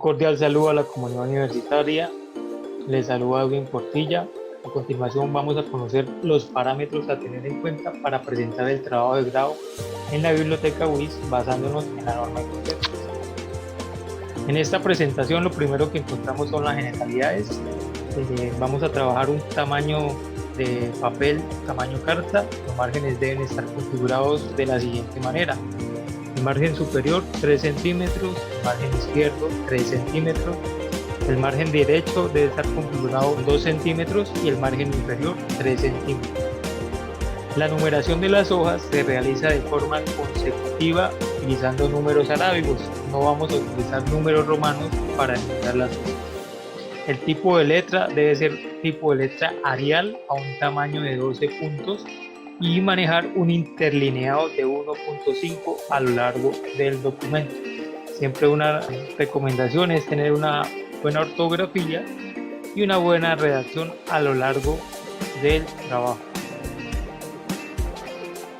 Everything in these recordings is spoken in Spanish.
cordial saludo a la comunidad universitaria. Les saluda Edwin Portilla. A continuación vamos a conocer los parámetros a tener en cuenta para presentar el trabajo de grado en la biblioteca UIS basándonos en la norma de contextos. En esta presentación lo primero que encontramos son las generalidades. Vamos a trabajar un tamaño de papel, tamaño carta. Los márgenes deben estar configurados de la siguiente manera: el margen superior 3 centímetros, el margen izquierdo 3 centímetros, el margen derecho debe estar configurado 2 centímetros y el margen inferior 3 centímetros. La numeración de las hojas se realiza de forma consecutiva utilizando números arábigos. No vamos a utilizar números romanos para enumerar las hojas. El tipo de letra debe ser tipo de letra Arial a un tamaño de 12 puntos y manejar un interlineado de 1.5 a lo largo del documento. Siempre una recomendación es tener una buena ortografía y una buena redacción a lo largo del trabajo.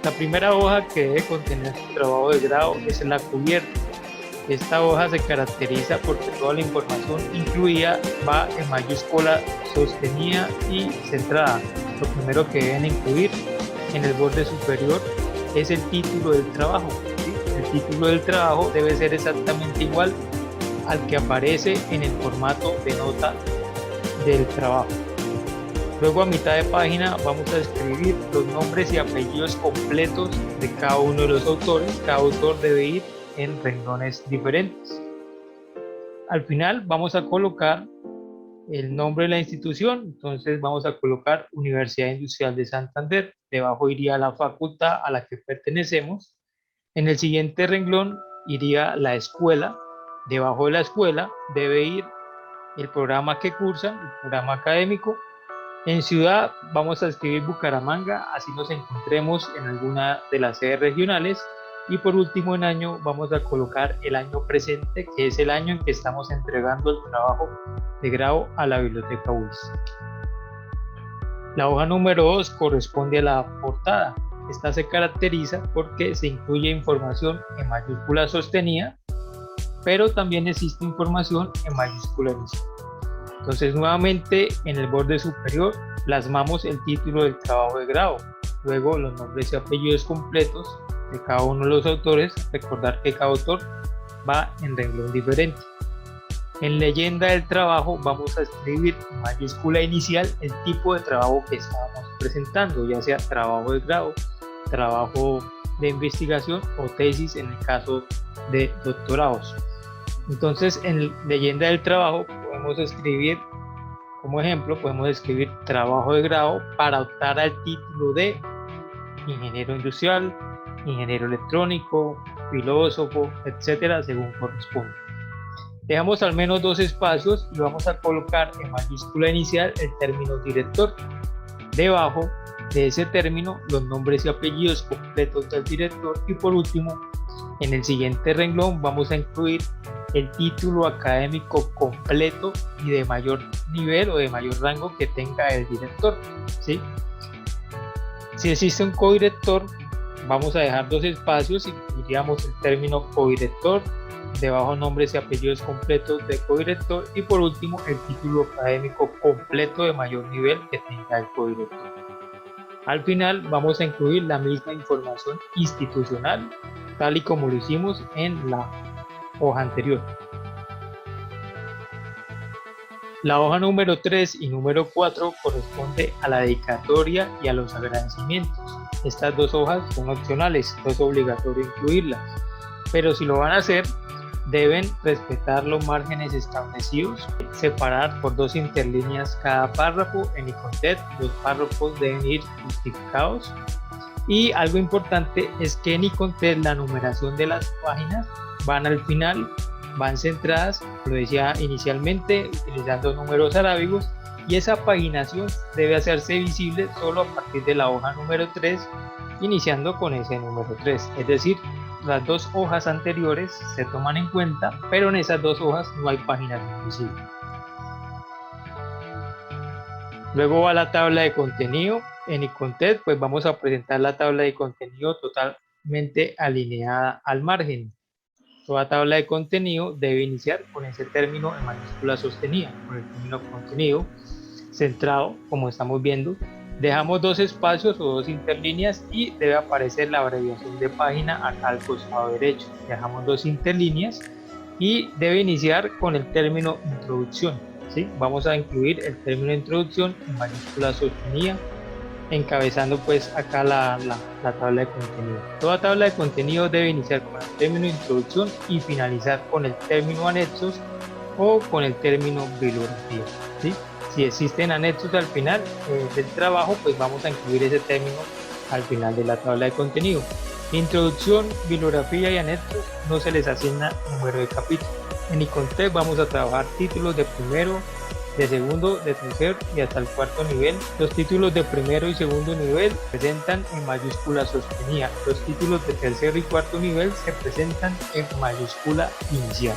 La primera hoja que debe contener su trabajo de grado es la cubierta. Esta hoja se caracteriza porque toda la información incluida va en mayúscula sostenida y centrada. Lo primero que deben incluir en el borde superior es el título del trabajo. ¿Sí? El título del trabajo debe ser exactamente igual al que aparece en el formato de nota del trabajo. Luego, a mitad de página vamos a escribir los nombres y apellidos completos de cada uno de los autores. Cada autor debe ir en renglones diferentes. Al final vamos a colocar el nombre de la institución. Entonces vamos a colocar Universidad Industrial de Santander. Debajo iría la facultad a la que pertenecemos. En el siguiente renglón iría la escuela. Debajo de la escuela debe ir el programa que cursan, el programa académico. En ciudad vamos a escribir Bucaramanga, así nos encontremos en alguna de las sedes regionales. Y por último, en año vamos a colocar el año presente, que es el año en que estamos entregando el trabajo de grado a la biblioteca UIS. La hoja número 2 corresponde a la portada. Esta se caracteriza porque se incluye información en mayúscula sostenida, pero también existe información en mayúscula inicial. Entonces, nuevamente en el borde superior plasmamos el título del trabajo de grado, luego los nombres y apellidos completos de cada uno de los autores. Recordar que cada autor va en renglón diferente. En leyenda del trabajo vamos a escribir en mayúscula inicial el tipo de trabajo que estábamos presentando, ya sea trabajo de grado, trabajo de investigación o tesis en el caso de doctorados. Entonces, en leyenda del trabajo podemos escribir, como ejemplo, podemos escribir trabajo de grado para optar al título de ingeniero industrial, ingeniero electrónico, filósofo, etcétera, según corresponda. Dejamos al menos 2 espacios y vamos a colocar en mayúscula inicial el término director. Debajo de ese término los nombres y apellidos completos del director, y por último en el siguiente renglón vamos a incluir el título académico completo y de mayor nivel o de mayor rango que tenga el director. ¿Sí? Si existe un codirector, vamos a dejar 2 espacios y incluiríamos el término codirector, debajo nombres y apellidos completos de codirector, y por último el título académico completo de mayor nivel que tenga el codirector. Al final vamos a incluir la misma información institucional tal y como lo hicimos en la hoja anterior. La hoja número 3 y número 4 corresponde a la dedicatoria y a los agradecimientos. Estas 2 hojas son opcionales, no es obligatorio incluirlas, pero si lo van a hacer deben respetar los márgenes establecidos, separar por 2 interlíneas cada párrafo. En ICONTET los párrafos deben ir justificados, y algo importante es que en ICONTET la numeración de las páginas van al final, van centradas, lo decía inicialmente, utilizando números arábigos, y esa paginación debe hacerse visible solo a partir de la hoja número 3, iniciando con ese número 3, es decir, las 2 hojas anteriores se toman en cuenta, pero en esas 2 hojas no hay paginación visible. Luego va la tabla de contenido. En ICONTET pues vamos a presentar la tabla de contenido totalmente alineada al margen. Toda tabla de contenido debe iniciar con ese término en mayúscula sostenida, con el término contenido centrado, como estamos viendo. Dejamos dos espacios o dos interlíneas y debe aparecer la abreviación de página acá al costado derecho. Dejamos dos interlíneas y debe iniciar con el término introducción, ¿sí? Vamos a incluir el término introducción en mayúscula sostenida, encabezando pues acá la tabla de contenido. Toda tabla de contenido debe iniciar con el término introducción y finalizar con el término anexos o con el término bibliografía, ¿sí? Si existen anexos al final del trabajo, pues vamos a incluir ese término al final de la tabla de contenido. Introducción, bibliografía y anexos no se les asigna número de capítulo. En Icontec vamos a trabajar títulos de primero, de segundo, de tercer y hasta el cuarto nivel. Los títulos de primero y segundo nivel se presentan en mayúscula sostenida. Los títulos de tercer y cuarto nivel se presentan en mayúscula inicial.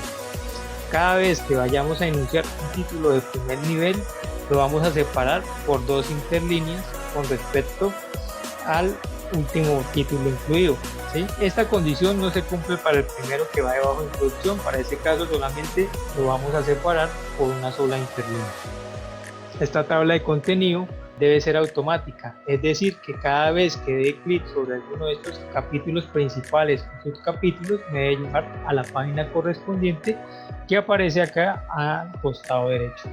Cada vez que vayamos a enunciar un título de primer nivel, lo vamos a separar por dos interlíneas con respecto al último título incluido, ¿sí? Esta condición no se cumple para el primero que va debajo de introducción. Para ese caso solamente lo vamos a separar por una sola interlínea. Esta tabla de contenido debe ser automática, es decir, que cada vez que dé clic sobre alguno de estos capítulos principales o subcapítulos me debe llevar a la página correspondiente que aparece acá al costado derecho.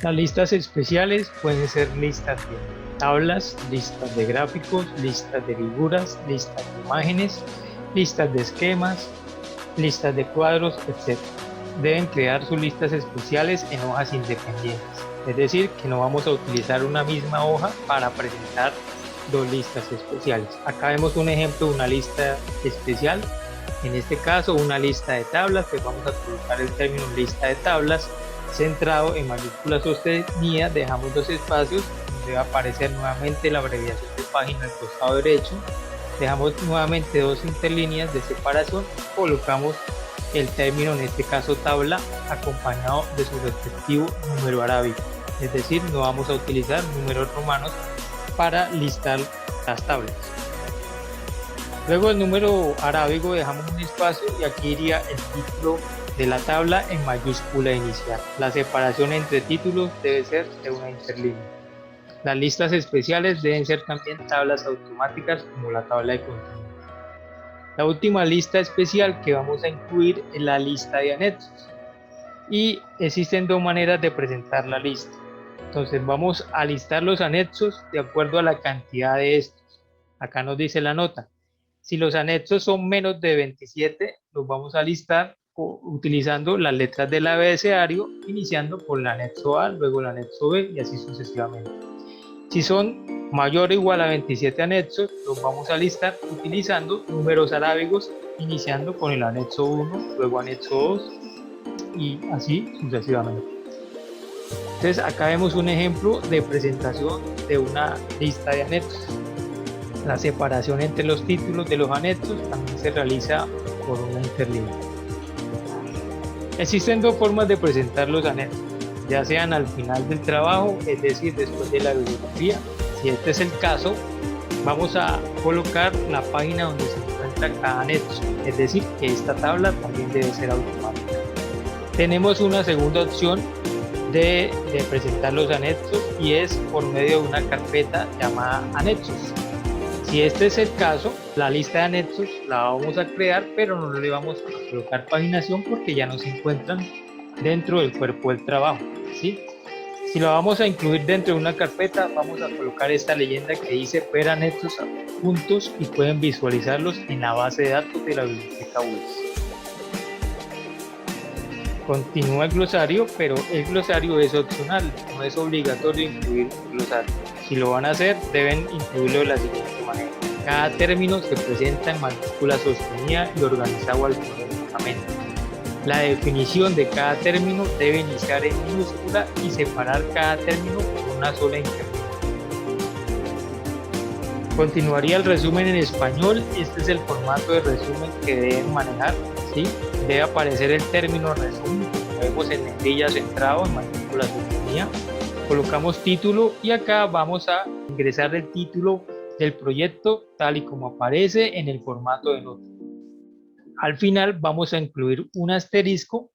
Las listas especiales pueden ser listas de tablas, listas de gráficos, listas de figuras, listas de imágenes, listas de esquemas, listas de cuadros, etc. Deben crear sus listas especiales en hojas independientes, es decir, que no vamos a utilizar una misma hoja para presentar dos listas especiales. Acá vemos un ejemplo de una lista especial, en este caso una lista de tablas, pues vamos a colocar el término lista de tablas centrado en mayúscula sostenida, dejamos dos espacios donde va a aparecer nuevamente la abreviación de página al costado derecho, dejamos nuevamente dos interlíneas de separación, colocamos el término, en este caso tabla, acompañado de su respectivo número arábigo, es decir, no vamos a utilizar números romanos para listar las tablas. Luego el número arábigo dejamos un espacio y aquí iría el título de la tabla en mayúscula inicial. La separación entre títulos debe ser de una interlínea. Las listas especiales deben ser también tablas automáticas como la tabla de contenido. La última lista especial que vamos a incluir es la lista de anexos. Y existen dos maneras de presentar la lista. Entonces vamos a listar los anexos de acuerdo a la cantidad de estos. Acá nos dice la nota. Si los anexos son menos de 27, los vamos a listar utilizando las letras del abecedario, iniciando por el anexo A, luego el anexo B y así sucesivamente. Si son mayor o igual a 27 anexos, los vamos a listar utilizando números arábigos, iniciando con el anexo 1, luego anexo 2 y así sucesivamente. Entonces acá vemos un ejemplo de presentación de una lista de anexos. La separación entre los títulos de los anexos también se realiza por una interlínea. Existen dos formas de presentar los anexos, ya sean al final del trabajo, es decir, después de la bibliografía. Si este es el caso, vamos a colocar la página donde se encuentra cada anexo, es decir, que esta tabla también debe ser automática. Tenemos una segunda opción de presentar los anexos y es por medio de una carpeta llamada anexos. Si este es el caso, la lista de anexos la vamos a crear, pero no le vamos a colocar paginación porque ya no se encuentran dentro del cuerpo del trabajo, ¿sí? Si lo vamos a incluir dentro de una carpeta, vamos a colocar esta leyenda que dice ver anexos juntos y pueden visualizarlos en la base de datos de la biblioteca UES. Continúa el glosario, pero el glosario es opcional, no es obligatorio incluir el glosario. Si lo van a hacer, deben incluirlo de la siguiente manera. Cada término se presenta en mayúscula sostenida y organizado alfabéticamente. La definición de cada término debe iniciar en minúscula y separar cada término por una sola interlínea. Continuaría el resumen en español. Este es el formato de resumen que deben manejar, ¿sí? Debe aparecer el término resumen, como vemos en negrilla centrado en mayúscula sostenida. Colocamos título y acá vamos a ingresar el título del proyecto tal y como aparece en el formato de nota. Al final vamos a incluir un asterisco,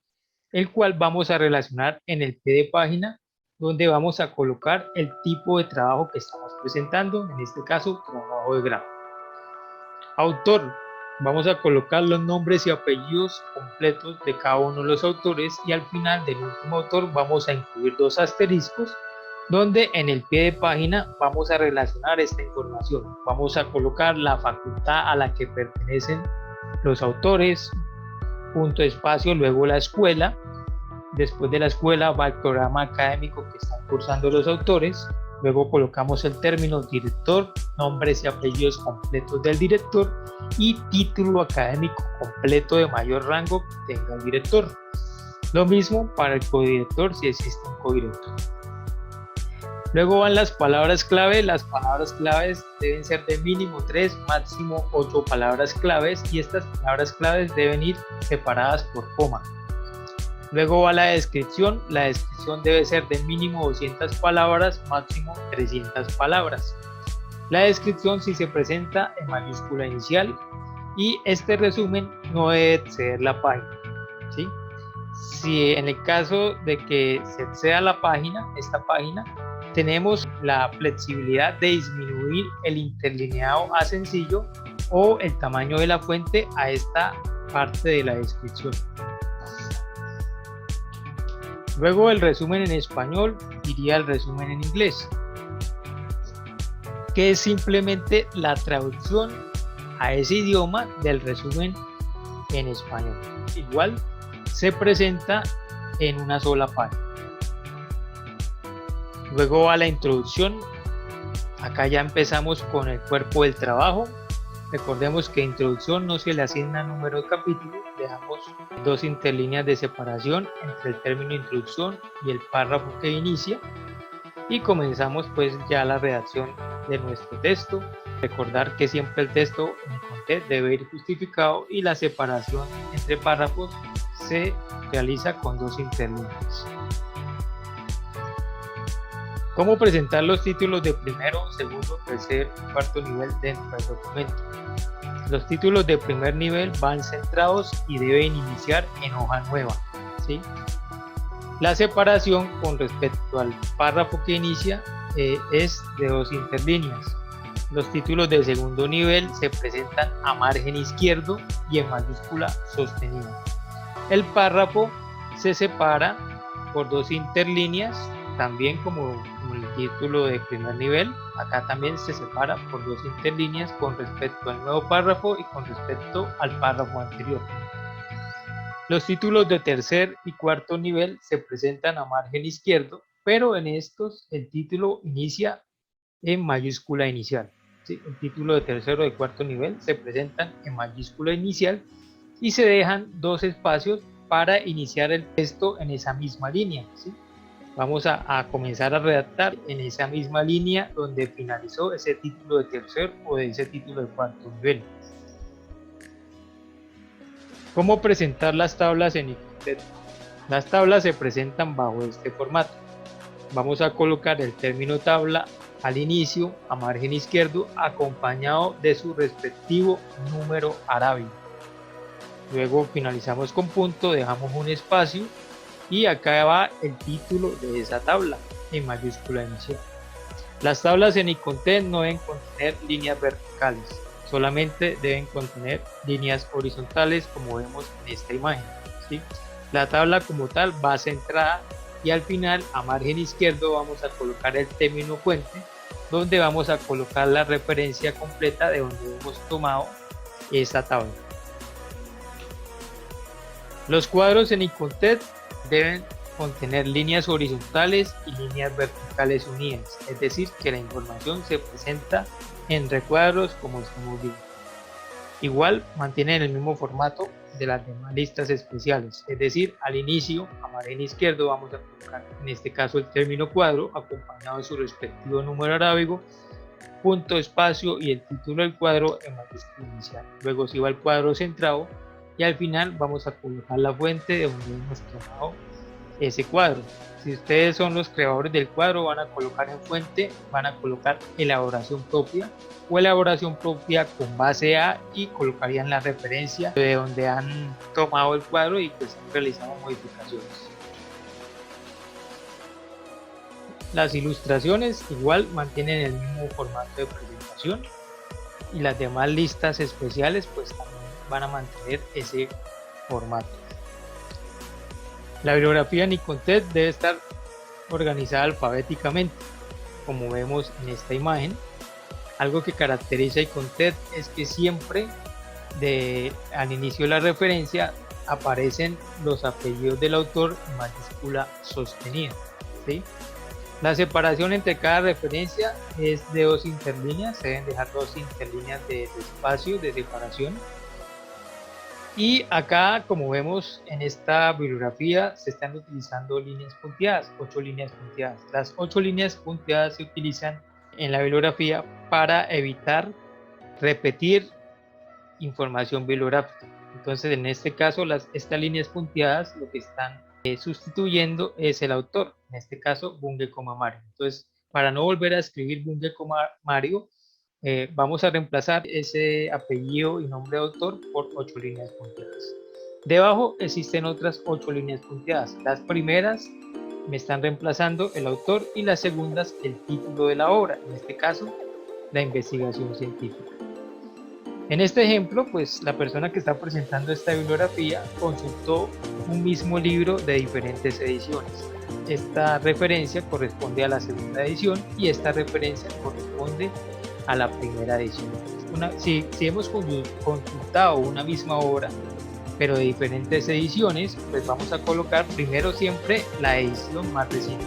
el cual vamos a relacionar en el pie de página, donde vamos a colocar el tipo de trabajo que estamos presentando, en este caso trabajo de grado. Autor, vamos a colocar los nombres y apellidos completos de cada uno de los autores, y al final del último autor vamos a incluir dos asteriscos, donde en el pie de página vamos a relacionar esta información. Vamos a colocar la facultad a la que pertenecen los autores, punto espacio, luego la escuela. Después de la escuela va el programa académico que están cursando los autores. Luego colocamos el término director, nombres y apellidos completos del director y título académico completo de mayor rango que tenga el director. Lo mismo para el codirector si existe un codirector. Luego van las palabras clave. Las palabras claves deben ser de mínimo 3, máximo 8 palabras claves, y estas palabras claves deben ir separadas por coma. Luego va la descripción. La descripción debe ser de mínimo 200 palabras, máximo 300 palabras. La descripción sí se presenta en mayúscula inicial, y este resumen no debe exceder la página, ¿sí? Si en el caso de que se exceda la página, esta página, tenemos la flexibilidad de disminuir el interlineado a sencillo o el tamaño de la fuente a esta parte de la descripción. Luego el resumen en español iría al resumen en inglés, que es simplemente la traducción a ese idioma del resumen en español. Igual se presenta en una sola página. Luego va la introducción. Acá ya empezamos con el cuerpo del trabajo. Recordemos que introducción no se le asigna número de capítulo, dejamos dos interlíneas de separación entre el término introducción y el párrafo que inicia, y comenzamos pues ya la redacción de nuestro texto. Recordar que siempre el texto en contexto debe ir justificado, y la separación entre párrafos se realiza con dos interlíneas. ¿Cómo presentar los títulos de primero, segundo, tercer y cuarto nivel dentro del documento? Los títulos de primer nivel van centrados y deben iniciar en hoja nueva, ¿sí? La separación con respecto al párrafo que inicia es de dos interlíneas. Los títulos de segundo nivel se presentan a margen izquierdo y en mayúscula sostenida. El párrafo se separa por dos interlíneas, también como el título de primer nivel. Acá también se separa por dos interlíneas con respecto al nuevo párrafo y con respecto al párrafo anterior. Los títulos de tercer y cuarto nivel se presentan a margen izquierdo, pero en estos el título inicia en mayúscula inicial, ¿sí? El título de tercero y cuarto nivel se presentan en mayúscula inicial y se dejan dos espacios para iniciar el texto en esa misma línea, ¿sí? Vamos a comenzar a redactar en esa misma línea donde finalizó ese título de tercer o de ese título de cuarto nivel. ¿Cómo presentar las tablas en Icontet? Las tablas se presentan bajo este formato. Vamos a colocar el término tabla al inicio, a margen izquierdo, acompañado de su respectivo número arábigo. Luego finalizamos con punto, dejamos un espacio, y acá va el título de esa tabla en mayúscula inicial. Las tablas en Icontet no deben contener líneas verticales, solamente deben contener líneas horizontales, como vemos en esta imagen, ¿sí? La tabla como tal va centrada, y al final a margen izquierdo vamos a colocar el término fuente, donde vamos a colocar la referencia completa de donde hemos tomado esta tabla. Los cuadros en Icontet deben contener líneas horizontales y líneas verticales unidas, es decir, que la información se presenta en recuadros como estamos viendo. Igual mantienen el mismo formato de las demás listas especiales, es decir, al inicio, a margen izquierdo, vamos a colocar en este caso el término cuadro acompañado de su respectivo número arábigo, punto, espacio y el título del cuadro en mayúscula inicial. Luego se va el cuadro centrado, y al final vamos a colocar la fuente de donde hemos tomado ese cuadro. Si ustedes son los creadores del cuadro, van a colocar en fuente, van a colocar elaboración propia o elaboración propia con base A y colocarían la referencia de donde han tomado el cuadro y pues han realizado modificaciones. Las ilustraciones igual mantienen el mismo formato de presentación y las demás listas especiales pues también van a mantener ese formato. La bibliografía Nicontet debe estar organizada alfabéticamente, como vemos en esta imagen. Algo que caracteriza a Nicontet es que siempre al inicio de la referencia aparecen los apellidos del autor en mayúscula sostenida, ¿sí? La separación entre cada referencia es de 2 interlíneas, se deben dejar 2 interlíneas de espacio de separación. Y acá, como vemos en esta bibliografía, se están utilizando líneas punteadas, 8 líneas punteadas. Las 8 líneas punteadas se utilizan en la bibliografía para evitar repetir información bibliográfica. Entonces, en este caso, estas líneas punteadas lo que están sustituyendo es el autor, en este caso Bunge, Mario. Entonces, para no volver a escribir Bunge, Mario, vamos a reemplazar ese apellido y nombre de autor por 8 líneas punteadas. Debajo existen otras 8 líneas punteadas. Las primeras me están reemplazando el autor y las segundas el título de la obra, en este caso la investigación científica. En este ejemplo, pues la persona que está presentando esta bibliografía consultó un mismo libro de diferentes ediciones. Esta referencia corresponde a la segunda edición y esta referencia corresponde a la primera edición. Si hemos consultado una misma obra, pero de diferentes ediciones, pues vamos a colocar primero siempre la edición más reciente.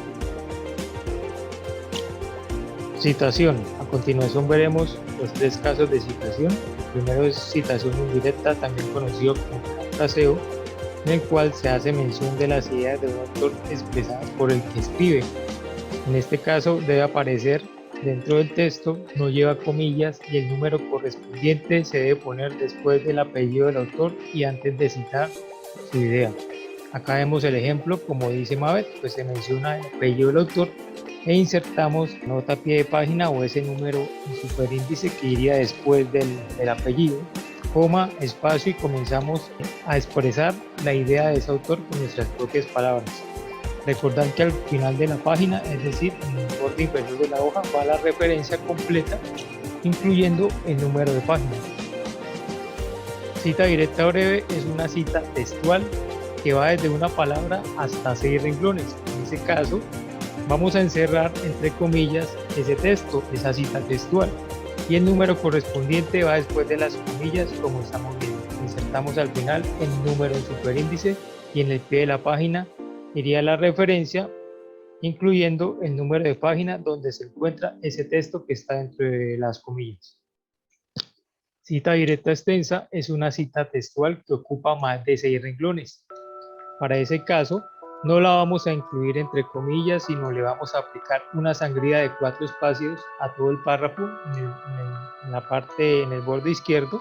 Citación. A continuación veremos los 3 casos de citación. El primero es citación indirecta, también conocido como parafraseo, en el cual se hace mención de las ideas de un autor expresadas por el que escribe. En este caso debe aparecer dentro del texto, no lleva comillas y el número correspondiente se debe poner después del apellido del autor y antes de citar su idea. Acá vemos el ejemplo, como dice Mabet, pues se menciona el apellido del autor e insertamos nota a pie de página o ese número en superíndice que iría después del apellido, coma, espacio y comenzamos a expresar la idea de ese autor con nuestras propias palabras. Recordar que al final de la página, es decir, en el borde inferior de la hoja, va la referencia completa, incluyendo el número de página. Cita directa breve es una cita textual que va desde una palabra hasta 6 renglones. En ese caso, vamos a encerrar entre comillas ese texto, esa cita textual, y el número correspondiente va después de las comillas, como estamos viendo. Insertamos al final el número en superíndice y en el pie de la página iría la referencia, incluyendo el número de página donde se encuentra ese texto que está dentro de las comillas. Cita directa extensa es una cita textual que ocupa más de 6 renglones. Para ese caso, no la vamos a incluir entre comillas, sino le vamos a aplicar una sangría de 4 espacios a todo el párrafo en la parte, en el borde izquierdo.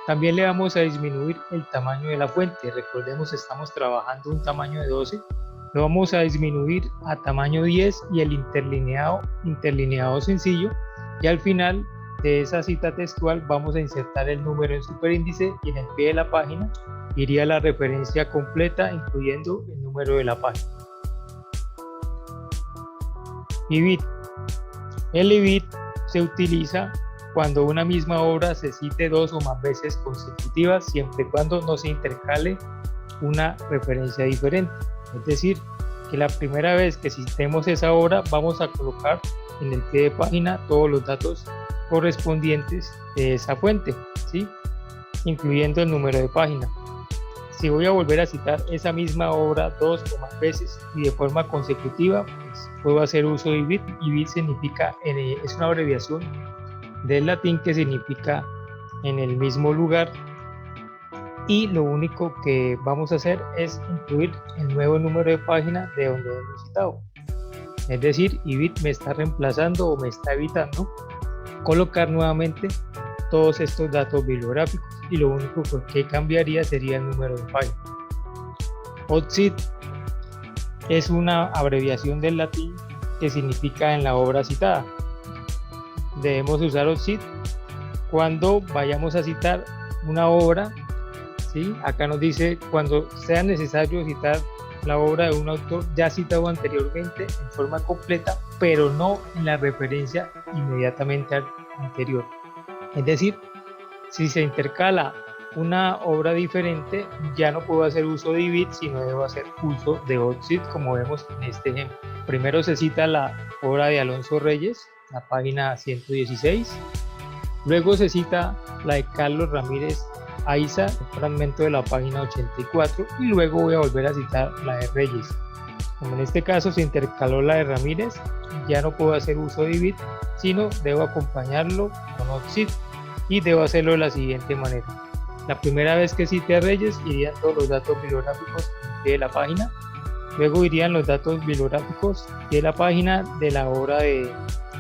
También le vamos a disminuir el tamaño de la fuente. Recordemos, estamos trabajando un tamaño de 12. Lo vamos a disminuir a tamaño 10 y el interlineado sencillo. Y al final de esa cita textual vamos a insertar el número en superíndice y en el pie de la página iría la referencia completa, incluyendo el número de la página. IBIT. El IBIT se utiliza cuando una misma obra se cite 2 o más veces consecutivas, siempre y cuando no se intercale una referencia diferente. Es decir, que la primera vez que citemos esa obra vamos a colocar en el pie de página todos los datos correspondientes de esa fuente, ¿sí? Incluyendo el número de página. Si voy a volver a citar esa misma obra 2 o más veces y de forma consecutiva, pues puedo hacer uso de IBIT. IBIT significa, es una abreviación del latín que significa en el mismo lugar, y lo único que vamos a hacer es incluir el nuevo número de página de donde hemos citado. Es decir, IBIT me está reemplazando o me está evitando colocar nuevamente todos estos datos bibliográficos, y lo único que cambiaría sería el número de página. OXID. es una abreviación del latín que significa en la obra citada. Debemos usar OXID cuando vayamos a citar una obra, ¿sí? Acá nos dice cuando sea necesario citar la obra de un autor ya citado anteriormente en forma completa, pero no en la referencia inmediatamente anterior. Es decir, si se intercala una obra diferente, ya no puedo hacer uso de IBIT, sino debo hacer uso de OXID, como vemos en este ejemplo. Primero se cita la obra de Alonso Reyes, la página 116. Luego se cita la de Carlos Ramírez Aiza, un fragmento de la página 84, y luego voy a volver a citar la de Reyes. Como en este caso se intercaló la de Ramírez, ya no puedo hacer uso de IBIT, sino debo acompañarlo con OXID y debo hacerlo de la siguiente manera. La primera vez que cite a Reyes irían todos los datos bibliográficos de la página, luego irían los datos bibliográficos de la página de la obra de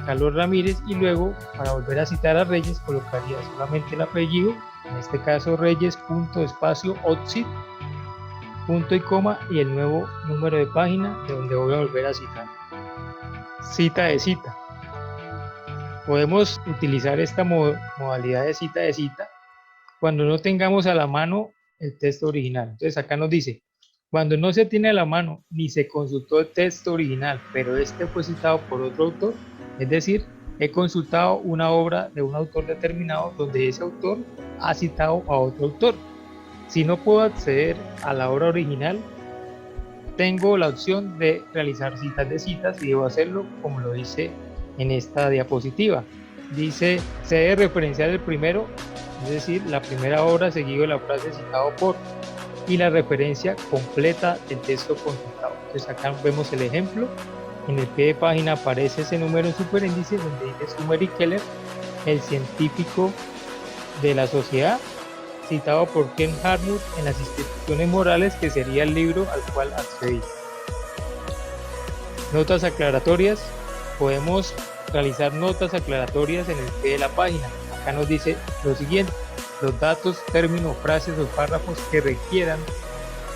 Carlos Ramírez y luego para volver a citar a Reyes colocaría solamente el apellido, en este caso Reyes, punto, espacio, OXID, punto y coma y el nuevo número de página de donde voy a volver a citar. Cita de cita. Podemos utilizar esta modalidad de cita cuando no tengamos a la mano el texto original. Entonces acá nos dice, cuando no se tiene a la mano ni se consultó el texto original, pero este fue citado por otro autor, es decir, he consultado una obra de un autor determinado donde ese autor ha citado a otro autor. Si no puedo acceder a la obra original, tengo la opción de realizar citas de citas y debo hacerlo como lo dice en esta diapositiva. Dice, se debe referenciar el primero, es decir, la primera obra seguido de la frase citado por y la referencia completa del texto consultado. Entonces acá vemos el ejemplo. En el pie de página aparece ese número en superíndice donde dice Summer y Keller, el científico de la sociedad, citado por Ken Hartmut en las instituciones morales, que sería el libro al cual accedí. Notas aclaratorias. Podemos realizar notas aclaratorias en el pie de la página. Acá nos dice lo siguiente: los datos, términos, frases o párrafos que requieran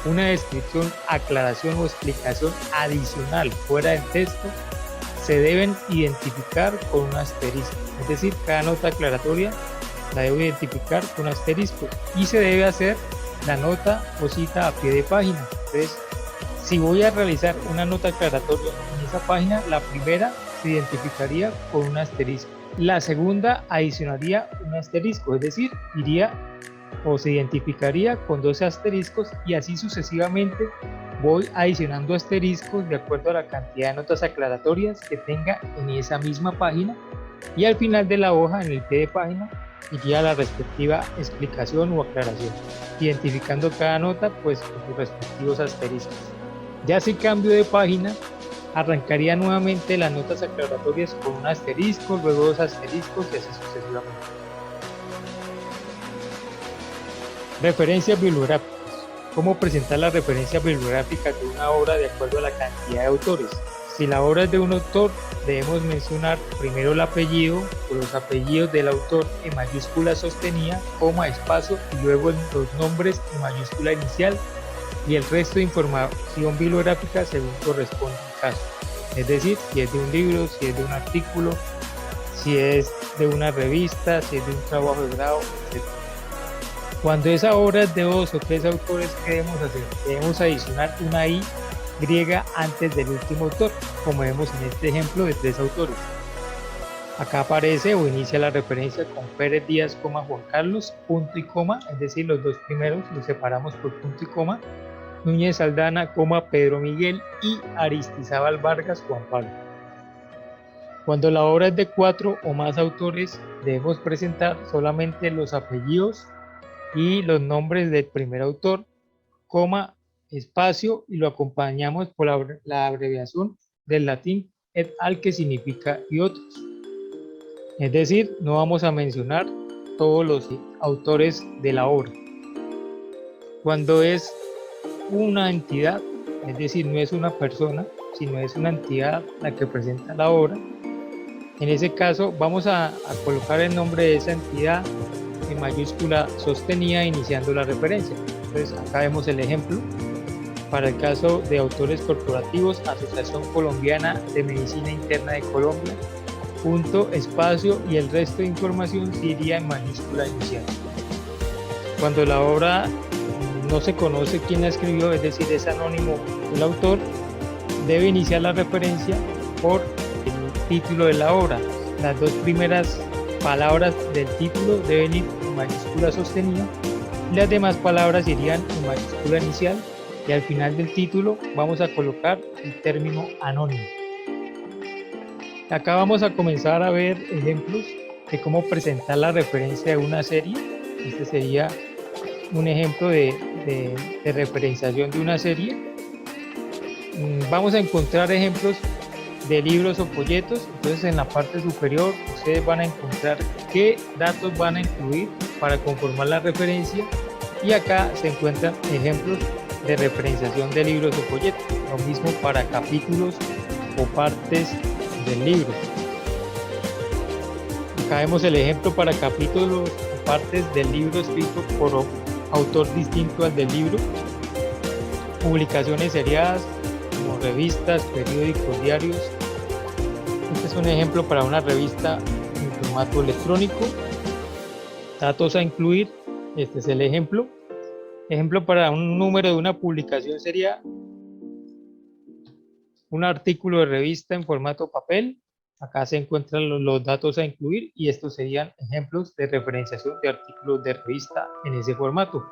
una descripción, aclaración o explicación adicional fuera del texto se deben identificar con un asterisco. Es decir, cada nota aclaratoria la debo identificar con un asterisco y se debe hacer la nota o cita a pie de página. Entonces, si voy a realizar una nota aclaratoria en esa página, la primera se identificaría con un asterisco. La segunda adicionaría un asterisco, es decir, iría o se identificaría con 12 asteriscos y así sucesivamente voy adicionando asteriscos de acuerdo a la cantidad de notas aclaratorias que tenga en esa misma página y al final de la hoja, en el pie de página, iría la respectiva explicación o aclaración, identificando cada nota pues con sus respectivos asteriscos. Ya si cambio de página, arrancaría nuevamente las notas aclaratorias con un asterisco, luego dos asteriscos y así sucesivamente. Referencias bibliográficas. ¿Cómo presentar la referencia bibliográfica de una obra de acuerdo a la cantidad de autores? Si la obra es de un autor, debemos mencionar primero el apellido o los apellidos del autor en mayúscula sostenida, coma, espacio y luego los nombres en mayúscula inicial y el resto de información bibliográfica según corresponde al caso. Es decir, si es de un libro, si es de un artículo, si es de una revista, si es de un trabajo de grado, etc. Cuando esa obra es de 2 o 3 autores, ¿qué debemos hacer? Debemos adicionar una I griega antes del último autor, como vemos en este ejemplo de 3 autores. Acá aparece o inicia la referencia con Pérez Díaz, Juan Carlos, punto y coma, es decir, los dos primeros los separamos por punto y coma, Núñez Aldana, Pedro Miguel y Aristizábal Vargas, Juan Pablo. Cuando la obra es de 4 o más autores, debemos presentar solamente los apellidos y los nombres del primer autor, coma, espacio, y lo acompañamos por la abreviación del latín et al, que significa y otros. Es decir, no vamos a mencionar todos los autores de la obra. Cuando es una entidad, es decir, no es una persona, sino es una entidad la que presenta la obra, en ese caso vamos a colocar el nombre de esa entidad en mayúscula sostenida iniciando la referencia. Entonces acá vemos el ejemplo. Para el caso de autores corporativos, Asociación Colombiana de Medicina Interna de Colombia, punto, espacio, y el resto de información sí iría en mayúscula inicial. Cuando la obra no se conoce quién la escribió, es decir, es anónimo el autor, debe iniciar la referencia por el título de la obra. Las dos primeras palabras del título deben ir en mayúscula sostenida y las demás palabras irían en mayúscula inicial, y al final del título vamos a colocar el término anónimo. Acá vamos a comenzar a ver ejemplos de cómo presentar la referencia de una serie. Este sería un ejemplo de referenciación de una serie. Vamos a encontrar ejemplos de libros o folletos. Entonces, en la parte superior ustedes van a encontrar qué datos van a incluir para conformar la referencia, y acá se encuentran ejemplos de referenciación de libros o folletos. Lo mismo para capítulos o partes del libro. Acá vemos el ejemplo para capítulos o partes del libro escrito por autor distinto al del libro. Publicaciones seriadas como revistas, periódicos, diarios. Este es un ejemplo para una revista en formato electrónico. Datos a incluir. Este es el ejemplo. Ejemplo para un número de una publicación sería un artículo de revista en formato papel. Acá se encuentran los datos a incluir, y estos serían ejemplos de referenciación de artículos de revista en ese formato.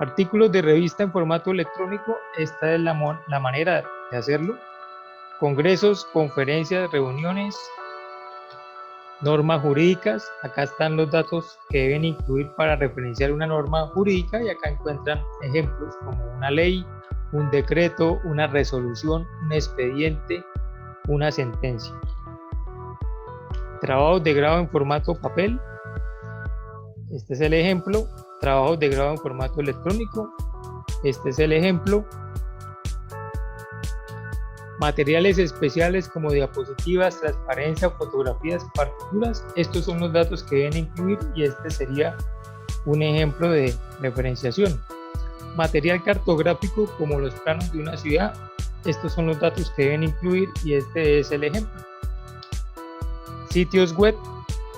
Artículos de revista en formato electrónico, esta es la manera de hacerlo. Congresos, conferencias, reuniones, normas jurídicas. Acá están los datos que deben incluir para referenciar una norma jurídica, y acá encuentran ejemplos como una ley, un decreto, una resolución, un expediente, una sentencia. Trabajos de grado en formato papel. Este es el ejemplo. Trabajos de grado en formato electrónico. Este es el ejemplo. Materiales especiales como diapositivas, transparencia, fotografías, partituras. Estos son los datos que deben incluir, y este sería un ejemplo de referenciación. Material cartográfico como los planos de una ciudad. Estos son los datos que deben incluir, y este es el ejemplo. Sitios web,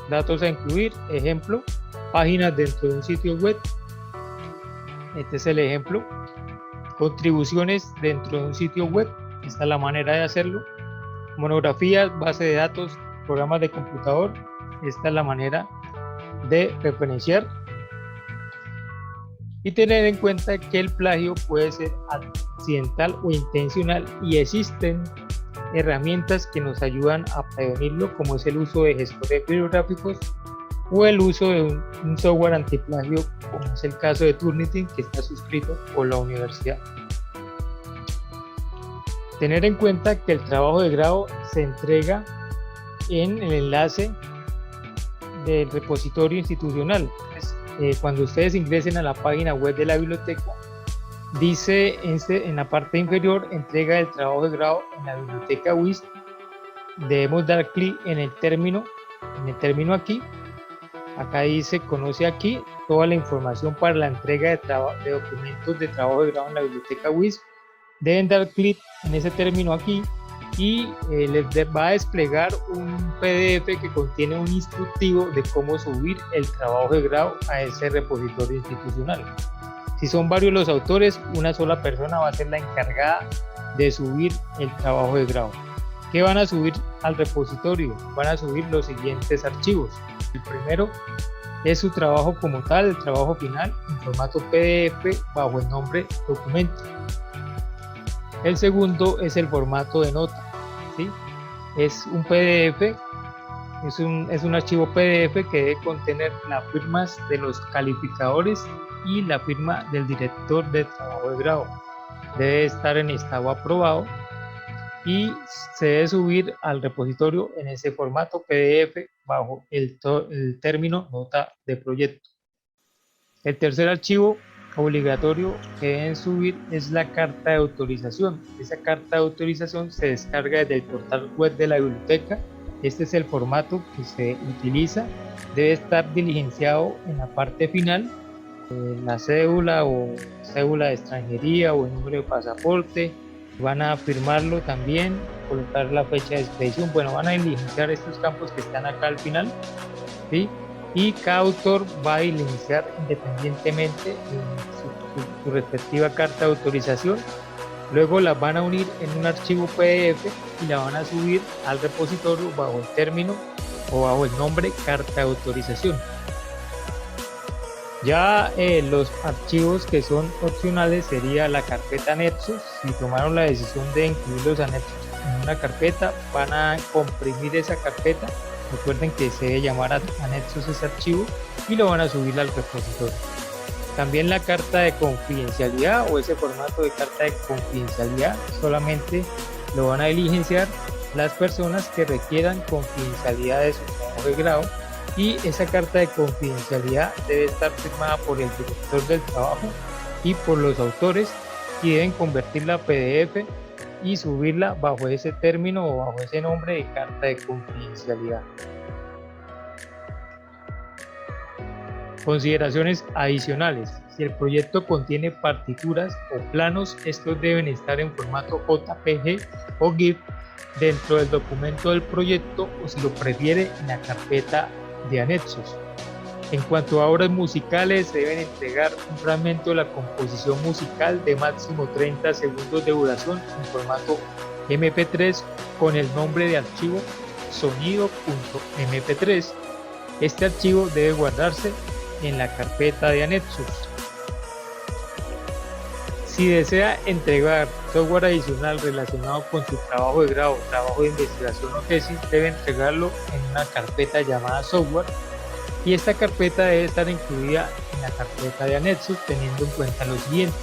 datos a incluir, ejemplo. Páginas dentro de un sitio web. Este es el ejemplo. Contribuciones dentro de un sitio web. Esta es la manera de hacerlo. Monografías, base de datos, programas de computador. Esta es la manera de referenciar. Y tener en cuenta que el plagio puede ser accidental o intencional, y existen herramientas que nos ayudan a prevenirlo, como es el uso de gestores bibliográficos o el uso de un software antiplagio, como es el caso de Turnitin, que está suscrito por la universidad. Tener en cuenta que el trabajo de grado se entrega en el enlace del repositorio institucional. Cuando ustedes ingresen a la página web de la biblioteca, dice en la parte inferior, entrega del trabajo de grado en la biblioteca WIS. Debemos dar clic en el término aquí. Acá dice conoce aquí toda la información para la entrega de documentos de trabajo de grado en la biblioteca WIS. Deben dar clic en ese término aquí, y les va a desplegar un PDF que contiene un instructivo de cómo subir el trabajo de grado a ese repositorio institucional. Si son varios los autores, una sola persona va a ser la encargada de subir el trabajo de grado. ¿Qué van a subir al repositorio? Van a subir los siguientes archivos. El primero es su trabajo como tal, el trabajo final, en formato PDF bajo el nombre documento. El segundo es el formato de nota, ¿sí? Es un PDF, es un archivo PDF que debe contener las firmas de los calificadores y la firma del director de trabajo de grado. Debe estar en estado aprobado y se debe subir al repositorio en ese formato PDF bajo el término nota de proyecto. El tercer archivo obligatorio que deben subir es la carta de autorización. Esa carta de autorización se descarga desde el portal web de la biblioteca. Este es el formato que se utiliza. Debe estar diligenciado en la parte final la cédula o cédula de extranjería o el número de pasaporte. Van a firmarlo también, colocar la fecha de expedición. Bueno, van a diligenciar estos campos que están acá al final, ¿sí? Y cada autor va a diligenciar independientemente su respectiva carta de autorización. Luego las van a unir en un archivo PDF y la van a subir al repositorio bajo el término o bajo el nombre carta de autorización. Ya los archivos que son opcionales sería la carpeta anexos. Si tomaron la decisión de incluir los anexos en una carpeta, van a comprimir esa carpeta. Recuerden que se debe llamar anexos ese archivo y lo van a subir al repositorio. También la carta de confidencialidad o ese formato de carta de confidencialidad solamente lo van a diligenciar las personas que requieran confidencialidad de su trabajo de grado, y esa carta de confidencialidad debe estar firmada por el director del trabajo y por los autores, y deben convertirla a PDF y subirla bajo ese término o bajo ese nombre de carta de confidencialidad. Consideraciones adicionales: si el proyecto contiene partituras o planos, estos deben estar en formato JPG o GIF dentro del documento del proyecto, o si lo prefiere en la carpeta de anexos. En cuanto a obras musicales, se deben entregar un fragmento de la composición musical de máximo 30 segundos de duración en formato MP3 con el nombre de archivo sonido.mp3. Este archivo debe guardarse en la carpeta de anexos. Si desea entregar software adicional relacionado con su trabajo de grado, trabajo de investigación o tesis, debe entregarlo en una carpeta llamada software, y esta carpeta debe estar incluida en la carpeta de anexos, teniendo en cuenta lo siguiente: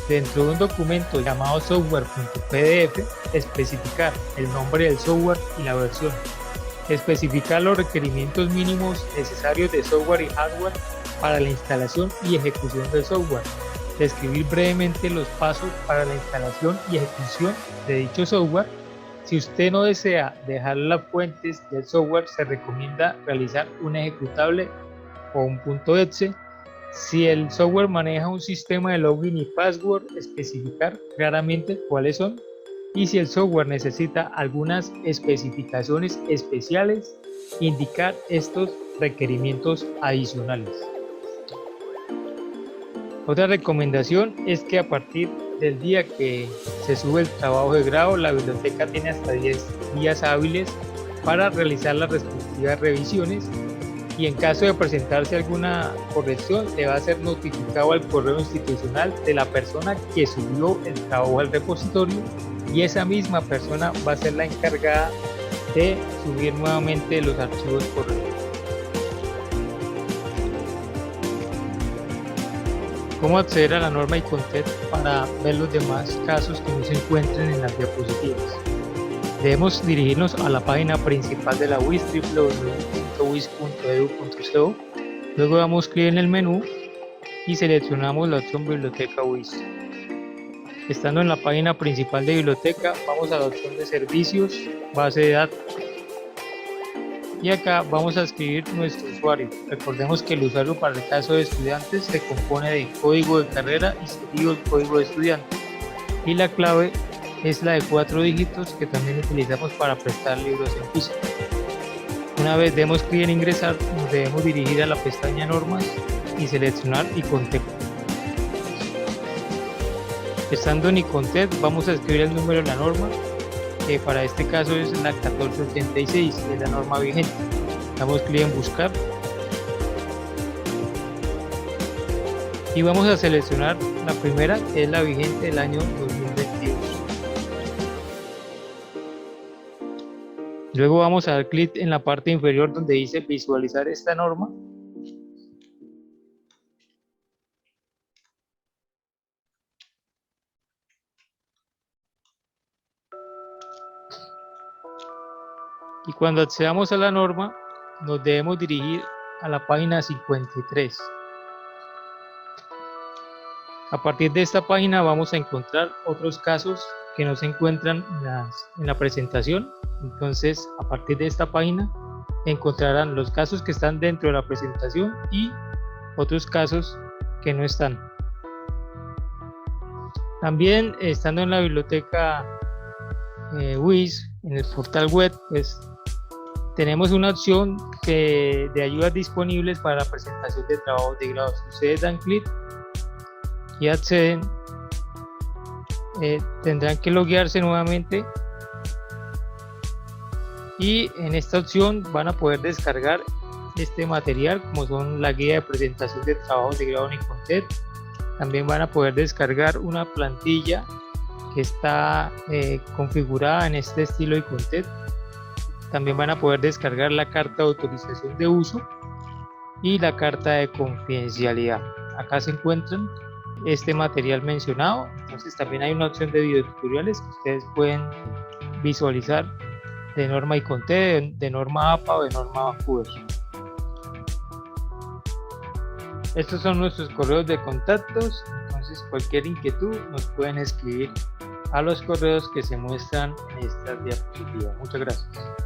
dentro de un documento llamado software.pdf, especificar el nombre del software y la versión, especificar los requerimientos mínimos necesarios de software y hardware para la instalación y ejecución del software, describir brevemente los pasos para la instalación y ejecución de dicho software. Si usted no desea dejar las fuentes del software, se recomienda realizar un ejecutable o un .exe. Si el software maneja un sistema de login y password, especificar claramente cuáles son. Y si el software necesita algunas especificaciones especiales, indicar estos requerimientos adicionales. Otra recomendación es que a partir del día que se sube el trabajo de grado, la biblioteca tiene hasta 10 días hábiles para realizar las respectivas revisiones, y en caso de presentarse alguna corrección, le va a ser notificado al correo institucional de la persona que subió el trabajo al repositorio, y esa misma persona va a ser la encargada de subir nuevamente los archivos correctos. ¿Cómo acceder a la norma ICONTET para ver los demás casos que no se encuentren en las diapositivas? Debemos dirigirnos a la página principal de la UIS, www.uis.edu.co. Luego damos clic en el menú y seleccionamos la opción Biblioteca UIS. Estando en la página principal de biblioteca, vamos a la opción de servicios, base de datos, y acá vamos a escribir nuestro usuario. Recordemos que el usuario para el caso de estudiantes se compone de código de carrera y seguido el código de estudiante, y la clave es la de 4 dígitos que también utilizamos para prestar libros en físico. Una vez demos clic en ingresar, nos debemos dirigir a la pestaña normas y seleccionar ICONTET. Estando en ICONTET, vamos a escribir el número de la norma, que para este caso es la 1486, es la norma vigente. Damos clic en buscar y vamos a seleccionar la primera, que es la vigente del año 2022. Luego vamos a dar clic en la parte inferior donde dice visualizar esta norma. Y cuando accedamos a la norma, nos debemos dirigir a la página 53. A partir de esta página vamos a encontrar otros casos que no se encuentran en la presentación. Entonces, a partir de esta página encontrarán los casos que están dentro de la presentación y otros casos que no están. También estando en la biblioteca WIS, en el portal web, pues tenemos una opción de ayudas disponibles para la presentación de trabajos de grado. Si ustedes dan clic y acceden, tendrán que loguearse nuevamente y en esta opción van a poder descargar este material, como son la guía de presentación de trabajos de grado en Icontet. También van a poder descargar una plantilla que está configurada en este estilo Icontet. También van a poder descargar la carta de autorización de uso y la carta de confidencialidad. Acá se encuentran este material mencionado. Entonces también hay una opción de videotutoriales que ustedes pueden visualizar de norma Icontet, de norma APA o de norma Vancouver. Estos son nuestros correos de contactos. Entonces cualquier inquietud nos pueden escribir a los correos que se muestran en estas diapositivas. Muchas gracias.